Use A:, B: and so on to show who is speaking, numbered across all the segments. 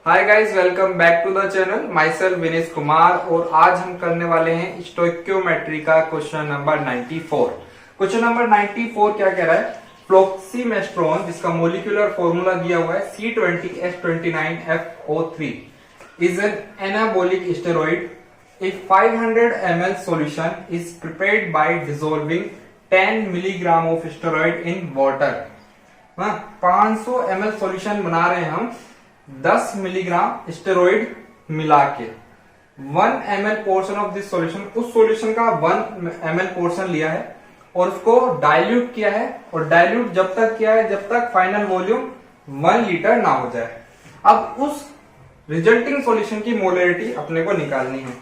A: Hi guys, welcome back to the channel. Myself Vinesh Kumar और आज हम करने वाले हैं स्टोइकियोमेट्री का क्वेश्चन नंबर 94। क्वेश्चन नंबर 94 क्या कह रहा है? फ्लोक्सीमेस्ट्रोन, जिसका मोलिकुलर फॉर्मूला दिया हुआ है C20H29FO3, is an anabolic steroid. If 500 ml solution is prepared by dissolving 10 milligram of steroid in water। 500 ml solution बना रहे हैं हम 10 मिलीग्राम स्टेरॉइड मिला के। 1 ml portion of this solution, उस सॉल्यूशन का 1 ml पोर्शन लिया है और उसको डाइल्यूट किया है। और डाइल्यूट जब तक किया है जब तक फाइनल वॉल्यूम 1 लीटर ना हो जाए। अब उस रिजल्टिंग सॉल्यूशन की मोलरिटी अपने को निकालनी है।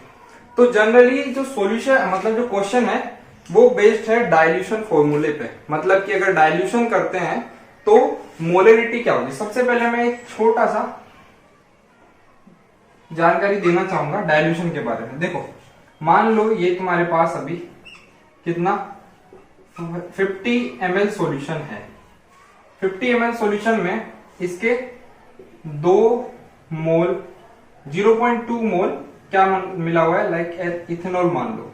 A: तो जनरली जो सॉल्यूशन मतलब जो क्वेश्चन है वो बेस्ड है डाइल्यूशन फॉर्मूले पे। मतलब कि अगर डाइल्यूशन करते हैं तो मोलरिटी क्या होगी। सबसे पहले मैं एक छोटा सा जानकारी देना चाहूंगा डाइल्यूशन के बारे में। देखो, मान लो ये तुम्हारे पास अभी कितना 50 ml सॉल्यूशन है। 50 ml सॉल्यूशन में इसके 2 मोल 0.2 मोल क्या मिला हुआ है, लाइक इथेनॉल मान लो,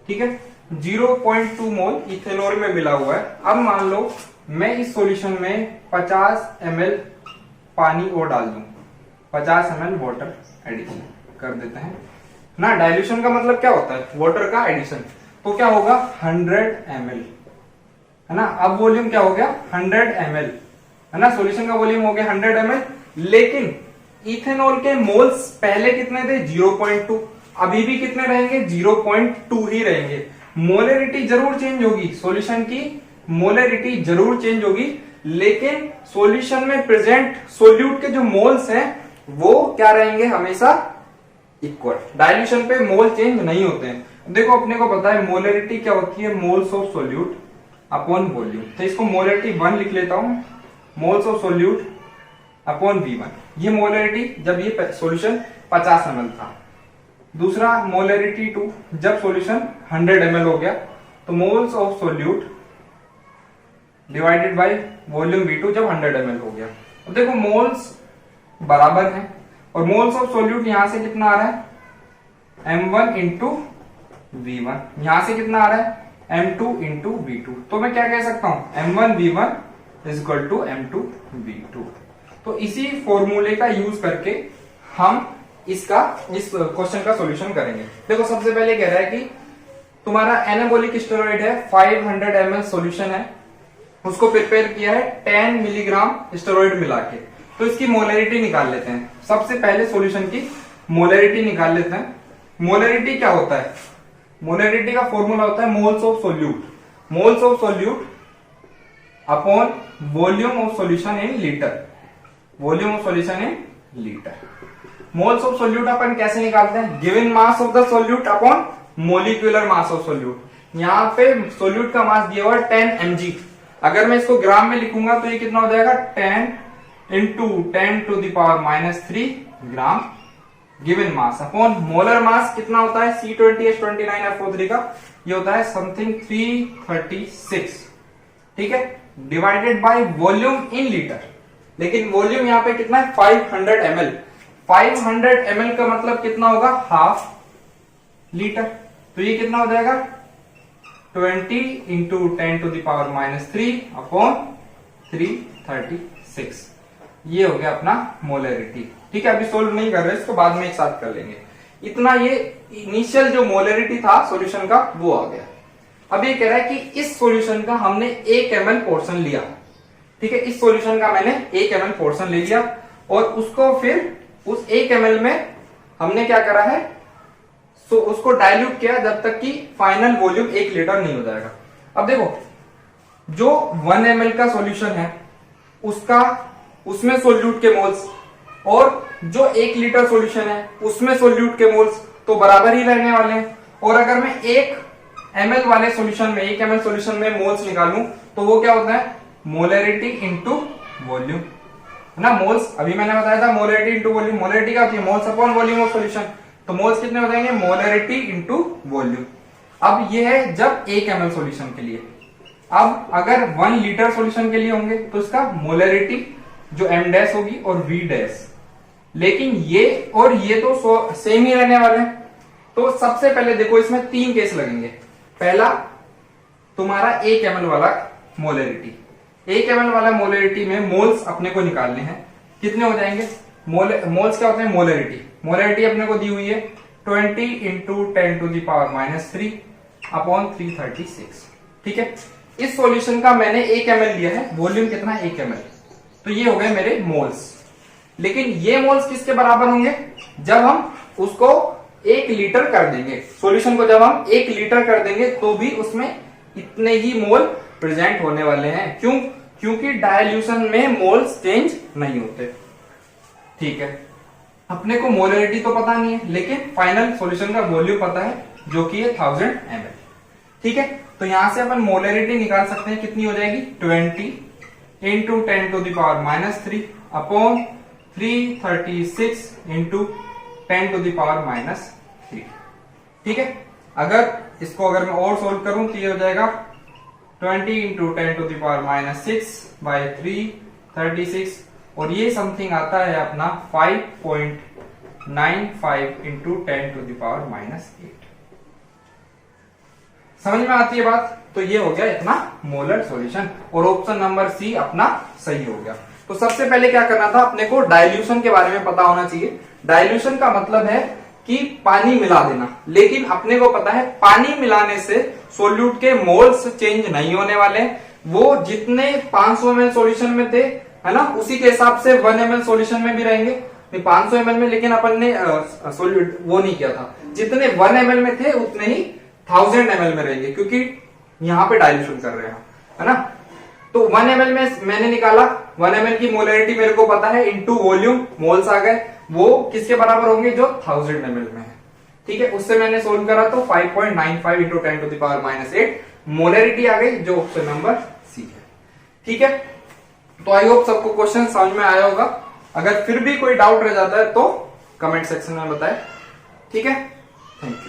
A: ठीक है। 0.2 मोल इथेनॉल में मिला हुआ है। अब मान लो मैं इस सॉल्यूशन में 50 ml पानी और डाल दूं, 50 ml वाटर एडिशन कर देते हैं ना। डाइल्यूशन का मतलब क्या होता है? वाटर का एडिशन। तो क्या होगा 100 ml, है ना। अब वॉल्यूम क्या हो गया 100 ml, है ना। सॉल्यूशन का वॉल्यूम हो गया 100 ml। लेकिन इथेनॉल के मोल्स पहले कितने थे 0.2, अभी भी कितने रहेंगे 0.2 ही रहेंगे। मोलरिटी जरूर चेंज होगी, सॉल्यूशन की मोलरिटी जरूर चेंज होगी, लेकिन सॉल्यूशन में प्रेजेंट सोल्यूट के जो मोल्स हैं वो क्या रहेंगे हमेशा इक्वल। डाइल्यूशन पे मोल चेंज नहीं होते हैं। देखो, अपने को पता है मोलरिटी क्या होती है, moles of solute upon volume. तो इसको मोलरिटी 1 लिख लेता हूं, moles of solute upon V1। ये मोलरिटी जब ये सॉल्यूशन 50 ml था। दूसरा मोलरिटी 2 जब सॉल्यूशन 100 ml हो गया। तो moles of solute divided by volume V2 जब 100 ml हो गया। अब देखो मोल्स बराबर हैं और मोल्स ऑफ सोल्यूट यहां से कितना आ रहा है M1 इंटू V1, यहां से कितना आ रहा है M2 इंटू V2। तो मैं क्या कह सकता हूं M1 V1 is equal to M2 V2। तो इसी फॉर्मूले का यूज करके हम इस क्वेश्चन का सॉल्यूशन करेंगे। देखो, सबसे पहले कह रहा है कि तुम्हारा एनाबोलिक स्टेरॉइड है, 500 ml सॉल्यूशन है, उसको प्रिपेयर किया है 10 मिलीग्राम स्टेरॉइड मिला के। तो इसकी मोलरिटी निकाल लेते हैं। सबसे पहले सॉल्यूशन की मोलरिटी निकाल लेते हैं। मोलरिटी क्या होता है? मोलरिटी का फॉर्मूला होता है moles of solute, moles of solute upon volume of solution in litre, volume of solution in litre. Moles of solute अपन कैसे निकालते हैं? Given mass of the solute upon molecular mass of solute. यहां पे solute का मास दिया हुआ है 10 mg। अगर मैं इसको ग्राम में लिखूंगा तो ये कितना हो जाएगा 10 into 10 to the power -3 gram given mass upon molar mass कितना होता है C20H29FO3 का, ये होता है समथिंग 336, ठीक है, divided by volume in litre. लेकिन वॉल्यूम यहाँ पे कितना है 500 ml। 500 ml का मतलब कितना होगा हाफ लीटर। तो ये कितना हो जाएगा 20 into 10 to the power -3 upon 336। ये हो गया अपना मोलरिटी, ठीक है। अभी सोल्व नहीं कर रहे, इसको बाद में एक साथ कर लेंगे। इतना ये इनिशियल जो मोलरिटी था सॉल्यूशन का वो आ गया। अब ये कह रहा है कि इस सॉल्यूशन का हमने 1 ml पोर्शन लिया, ठीक है। इस सॉल्यूशन का मैंने 1 ml पोर्शन ले लिया और उसको फिर उस 1 ml में हमने क्या करा है, सो उसको डाइल्यूट किया जब तक कि फाइनल वॉल्यूम 1 लीटर नहीं हो जाएगा। अब देखो, जो 1 ml का सॉल्यूशन है उसमें सोल्यूट के मोल्स और जो 1 लीटर सॉल्यूशन है उसमें सोल्यूट के मोल्स तो बराबर ही रहने वाले हैं। और अगर मैं 1 ml वाले सॉल्यूशन में 1 ml सॉल्यूशन में मोल्स निकालूं तो वो क्या होता है मोलरिटी इंटू वॉल्यूम, है ना। मोल्स अभी मैंने बताया था मोलरिटी इंटू वॉल्यूम। मोलरिटी क्या होती है moles upon volume of solution. तो मोल्स कितने हो जाएंगे मोलरिटी इंटू वॉल्यूम। अब ये है जब 1 ml सॉल्यूशन के लिए। अब अगर 1 लीटर सॉल्यूशन के लिए होंगे तो इसका मोलरिटी जो M डैश होगी और V डैश लेकिन ये और ये तो सेम ही रहने वाले हैं। तो सबसे पहले देखो इसमें 3 केस लगेंगे। पहला तुम्हारा 1 ml वाला मोलरिटी, 1 ml वाला मोलरिटी में मोल्स अपने को निकालने हैं। कितने हो जाएंगे? मोल्स क्या होते हैं? मोलरिटी। मोलरिटी अपने को दी हुई है 20 इंटू 10⁻³ अपॉन 336। ठीक है, इस सॉल्यूशन का मैंने 1 ml लिया है, वॉल्यूम कितना? 1 ml। तो ये हो गए मेरे मोल्स। लेकिन ये मोल्स किसके बराबर होंगे? जब हम उसको 1 लीटर कर देंगे, सॉल्यूशन को जब हम 1 लीटर कर देंगे तो भी उसमें इतने ही मोल प्रेजेंट होने वाले हैं। क्यों? क्योंकि डाइल्यूशन में मोल्स चेंज नहीं होते। ठीक है, अपने को मोलरिटी तो पता नहीं है, लेकिन फाइनल सॉल्यूशन का वॉल्यूम पता है, जो कि है 1000 ml। ठीक है, तो यहां से अपन मोलरिटी निकाल सकते हैं। कितनी हो जाएगी? 20 इंटू 10⁻³ अपॉन 336 इंटू 10⁻³। ठीक है, अगर मैं और सोल्व करूं तो ये हो जाएगा 20 इंटू 10⁻⁶/336, और ये समथिंग आता है अपना 5.95 इंटू 10⁻⁸। समझ में आती है बात? तो ये हो गया इतना मोलर सॉल्यूशन, और ऑप्शन नंबर सी अपना सही हो गया। तो सबसे पहले क्या करना था, अपने को डाइल्यूशन के बारे में पता होना चाहिए। डाइल्यूशन का मतलब है कि पानी मिला देना, लेकिन अपने को पता है पानी मिलाने से सोल्यूट के मोल्स चेंज नहीं होने वाले। वो जितने 500 ml सॉल्यूशन में थे, है ना, उसी के हिसाब से 1 ml सॉल्यूशन में भी रहेंगे। 500 ml में लेकिन अपन ने सोल्यूट वो नहीं किया था, जितने 1 ml में थे उतने ही 1000 ml में रहेंगे, क्योंकि यहाँ पे डाइल्यूशन कर रहे हैं, है ना। तो 1 ml में मैंने निकाला, 1 ml की मोलरिटी मेरे को पता है, इंटू वॉल्यूम मोल्स आ गए, वो किसके बराबर होंगे? जो 1000 ml में है। ठीक है, उससे मैंने सोल्व करा तो 5.95 इंटू 10⁻⁸ मोलरिटी आ गई, जो ऑप्शन नंबर सी है। ठीक है, तो आई होप सबको क्वेश्चन समझ में आया होगा। अगर फिर भी कोई डाउट रह जाता है तो कमेंट सेक्शन में बताएं। ठीक है, थैंक यू।